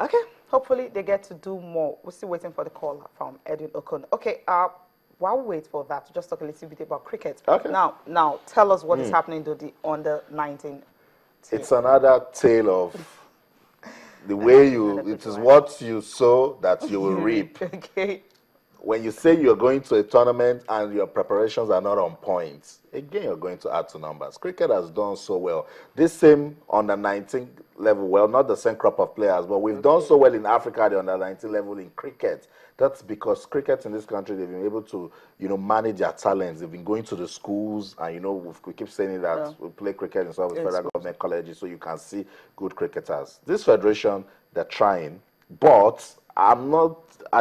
Okay, hopefully they get to do more. We're still waiting for the call from Edwin Okon. Okay, while we wait for that, just talk a little bit about cricket. Okay. Now, tell us what is happening to the under-19 team. It's another tale of the way it is what you sow that you will reap. Okay. When you say you're going to a tournament and your preparations are not on point, again, you're going to add to numbers. Cricket has done so well. This same under-19 level, well, not the same crop of players, but we've done so well in Africa, the under-19 level in cricket. That's because cricket in this country, they've been able to, manage their talents. They've been going to the schools, and, we keep saying that we play cricket in some of the federal government colleges, so you can see good cricketers. This federation, they're trying, but I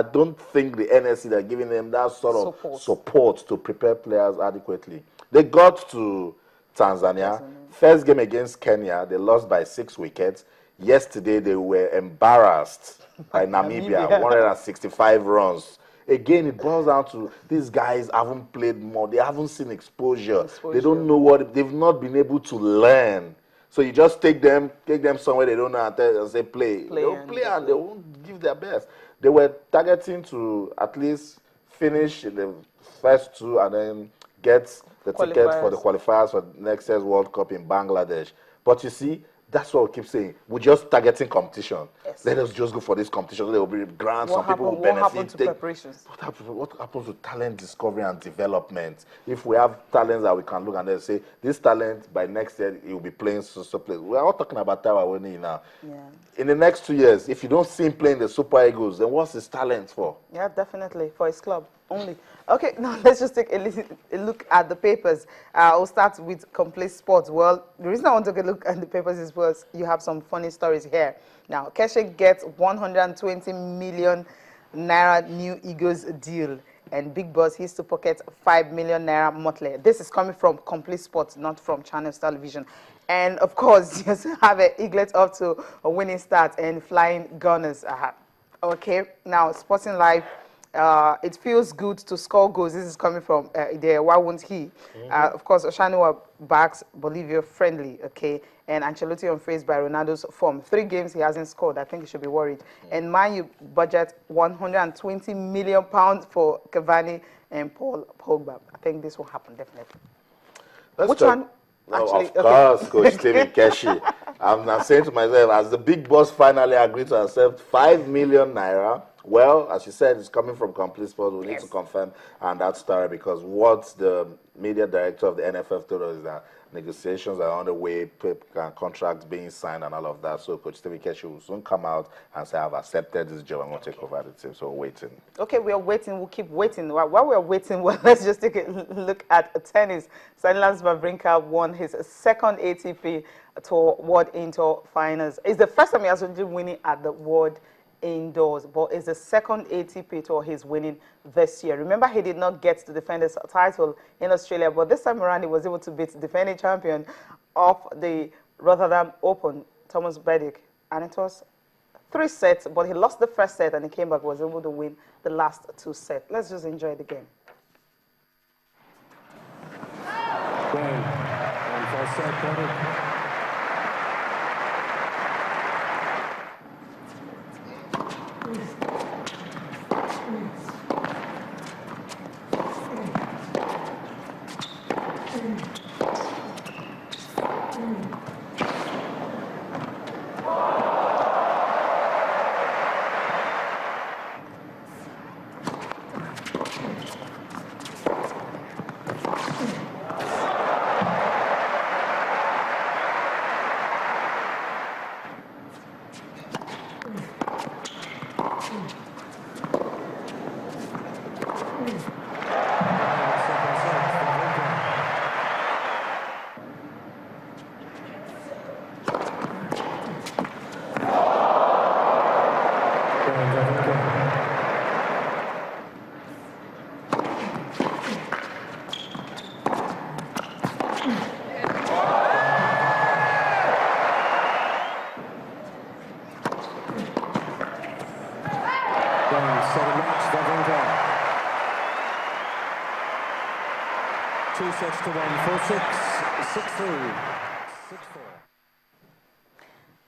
don't think the NSC, they're giving them that sort of support to prepare players adequately. They got to Tanzania. First game against Kenya, they lost by 6 wickets. Yesterday, they were embarrassed by Namibia, 165 runs. Again, it boils down to these guys haven't played more. They haven't seen exposure. They don't know they've not been able to learn. So you just take them somewhere they don't know and say play. They'll play and they won't give their best. They were targeting to at least finish in the first 2 and then get the ticket for the qualifiers for next year's World Cup in Bangladesh. But you see, that's what we keep saying. We're just targeting competition. Yes. Let us just go for this competition. There will be grants. Some people will benefit. What happened to preparations? What happens to talent discovery and development? If we have talents that we can look and then say, this talent, by next year, he will be playing so place. We are all talking about Taiwo Awoniyi now. Yeah. In the next 2 years, if you don't see him playing the Super Eagles, then what's his talent for? Yeah, definitely. For his club only. Okay, now let's just take a look at the papers. We'll start with Complete Sports. Well, the reason I want to take a look at the papers is because you have some funny stories here. Now, Keshe gets 120 million naira new Eagles deal, and Big Boss used to pocket 5 million naira monthly. This is coming from Complete Sports, not from Channels Television. And of course, just have an Eaglet up to a winning start and flying Gunners. Okay, now Sporting Life. It feels good to score goals. This is coming from there. Why won't he? Of course, Oshanua backs Bolivia friendly. Okay, and Ancelotti unfazed by Ronaldo's form. 3 games he hasn't scored. I think he should be worried. And Man U budget 120 million pounds for Cavani and Paul Pogba. I think this will happen definitely. Which one? Actually, of course, Coach Stephen Keshi. I'm saying to myself, as the Big Boss finally agreed to accept 5 million naira. Well, as you said, it's coming from Complete Sports. We need to confirm on that story, because what the media director of the NFF told us is that negotiations are on the way, contracts being signed and all of that. So Coach Stephen Keshi will soon come out and say, I've accepted this job and will take over the team. So we're waiting. Okay, we are waiting. We'll keep waiting. While we're waiting, well, let's just take a look at tennis. Silas Wawrinka won his second ATP Tour World Indoor Finals. It's the first time he has been winning at the World Indoors, but it's the second ATP Tour he's winning this year. Remember, he did not get to defend his title in Australia, but this time around he was able to beat the defending champion of the Rotterdam Open, Thomas Berdych, and it was 3 sets, but he lost the first set and he came back, was able to win the last 2 sets. Let's just enjoy the game.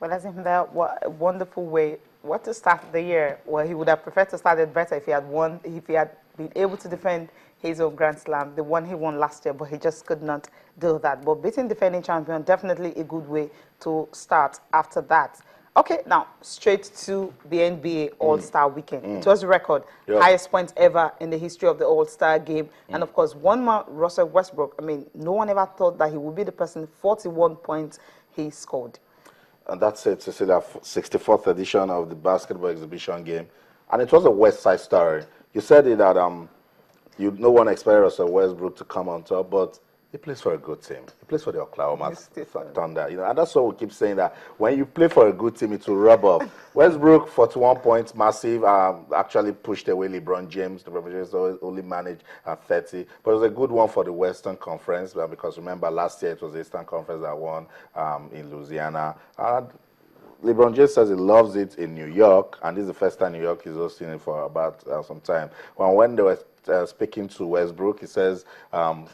Well, as in that, what a wonderful way. What to start the year? Well, he would have preferred to start it better if he had won, if he had been able to defend his own Grand Slam, the one he won last year, but he just could not do that. But beating defending champion, definitely a good way to start after that. Okay, now straight to the NBA All-Star Weekend. It was a record, highest points ever in the history of the All-Star game. And of course, one man, Russell Westbrook, I mean, no one ever thought that he would be the person, 41 points he scored. And that's it, Cecilia, 64th edition of the basketball exhibition game. And it was a West Side story. You said it that no one expected Russell Westbrook to come on top, but he plays for a good team. He plays for the Oklahoma Thunder, you know, and that's why we keep saying that when you play for a good team, it will rub off. Westbrook, 41 points, massive. Actually pushed away LeBron James. LeBron James only managed 30, but it was a good one for the Western Conference because remember last year it was the Eastern Conference that won in Louisiana. LeBron James says he loves it in New York, and this is the first time New York is hosting it for about some time. When they were speaking to Westbrook, he says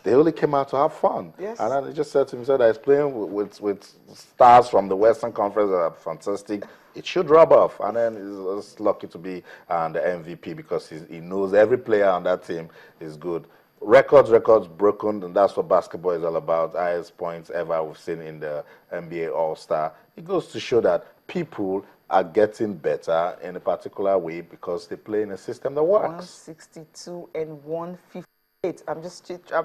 they only came out to have fun. Yes. And then he just said to himself that he's playing with stars from the Western Conference that are fantastic. It should rub off. And then he's just lucky to be the MVP because he knows every player on that team is good. Records broken, and that's what basketball is all about. Highest points ever we've seen in the NBA All-Star. It goes to show that people are getting better in a particular way because they play in a system that works. 162 and 158.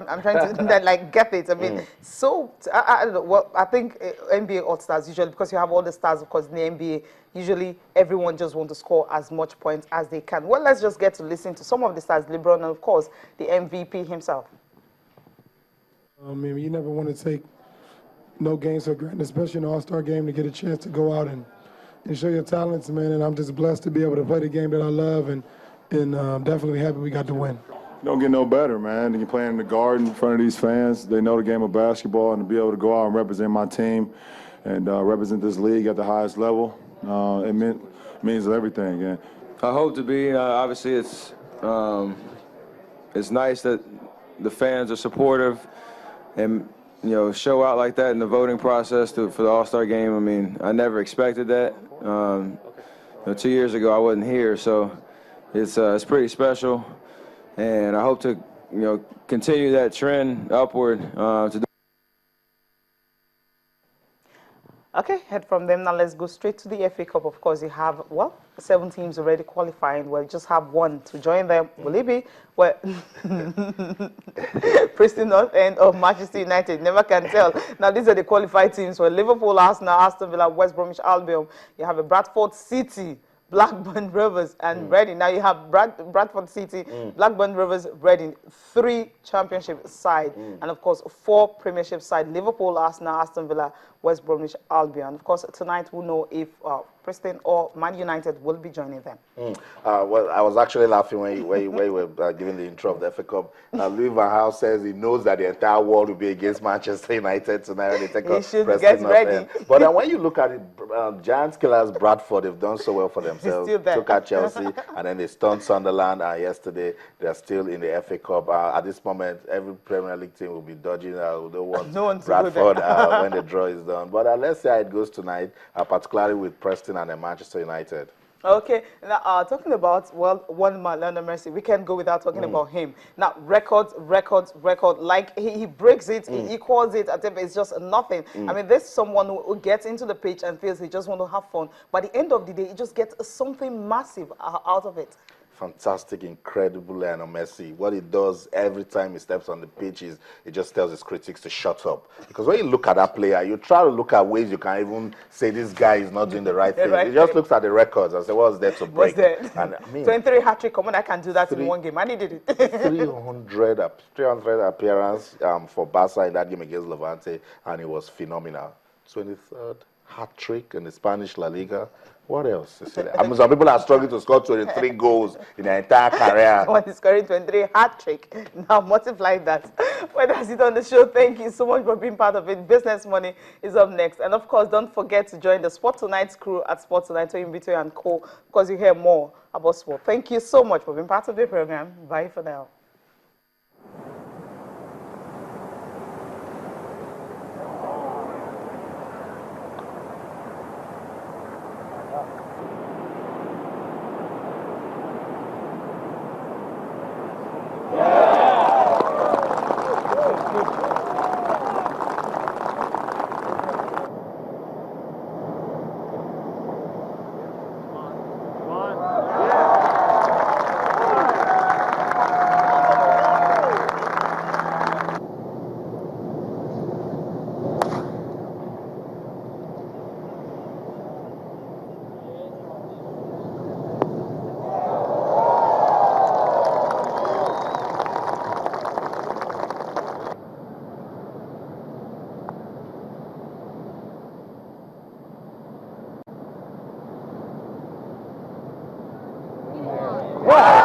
I'm trying to like get it. I mean, so I don't know. Well, I think NBA All Stars usually, because you have all the stars, of course, in the NBA, usually everyone just wants to score as much points as they can. Well, let's just get to listen to some of the stars, LeBron, and of course, the MVP himself. I mean, you never want to take no games for granted, especially in an All-Star game, to get a chance to go out and show your talents, man. And I'm just blessed to be able to play the game that I love, and definitely happy we got to win. Don't get no better, man. You're playing in the Garden in front of these fans. They know the game of basketball, and to be able to go out and represent my team and represent this league at the highest level, it means everything. And I hope to be. Obviously, it's nice that the fans are supportive and show out like that in the voting process for the All-Star game. I mean, I never expected that. 2 years ago, I wasn't here, so it's pretty special. And I hope to, continue that trend upward. Okay, head from them. Now let's go straight to the FA Cup. Of course, you have, 7 teams already qualifying. Well, you just have one to join them. Will it be? Well, Preston North End or Manchester United? Never can tell. Now, these are the qualified teams for Liverpool, Arsenal, Aston Villa, West Bromwich Albion. You have a Bradford City, Blackburn Rovers, and Reading. Now you have Bradford City, Blackburn Rovers, Reading, 3 championship side, and of course 4 premiership side: Liverpool, Arsenal, Aston Villa, West Bromwich Albion. Of course, tonight we'll know if Preston or Man United will be joining them. Well, I was actually laughing when you were giving the intro of the FA Cup. Louis Van Gaal says he knows that the entire world will be against Manchester United tonight when they take on Preston. Get ready. But then when you look at it, Giants killers Bradford, they've done so well for themselves. Took out Chelsea and then they stunned Sunderland. Yesterday, they're still in the FA Cup. At this moment, every Premier League team will be dodging. They want Bradford when the draw is done. But let's see how it goes tonight, particularly with Preston and Manchester United. Okay, now talking about, one man, Lionel Messi, we can't go without talking about him. Now, record, like he breaks it, he equals it, it's just nothing. I mean, there's someone who gets into the pitch and feels he just want to have fun. By the end of the day, he just gets something massive out of it. Fantastic, incredible Lionel Messi. What he does every time he steps on the pitch is he just tells his critics to shut up. Because when you look at that player, you try to look at ways you can even say this guy is not doing the right thing. He just looks at the records and says, what's there to break? And, I mean, 23 hat-trick, come on, I can do that in one game. And he did it. 300 appearance for Barca in that game against Levante, and it was phenomenal. 23rd hat-trick in the Spanish La Liga. What else? I mean, some people are struggling to score 23 goals in their entire career. Someone is scoring 23 hat-trick. Now multiply that. Well, that's it on the show. Thank you so much for being part of it. Business Money is up next. And of course, don't forget to join the Sport Tonight's crew at Sport Tonight or Invito and Co. because you hear more about sport. Thank you so much for being part of the program. Bye for now. Wow.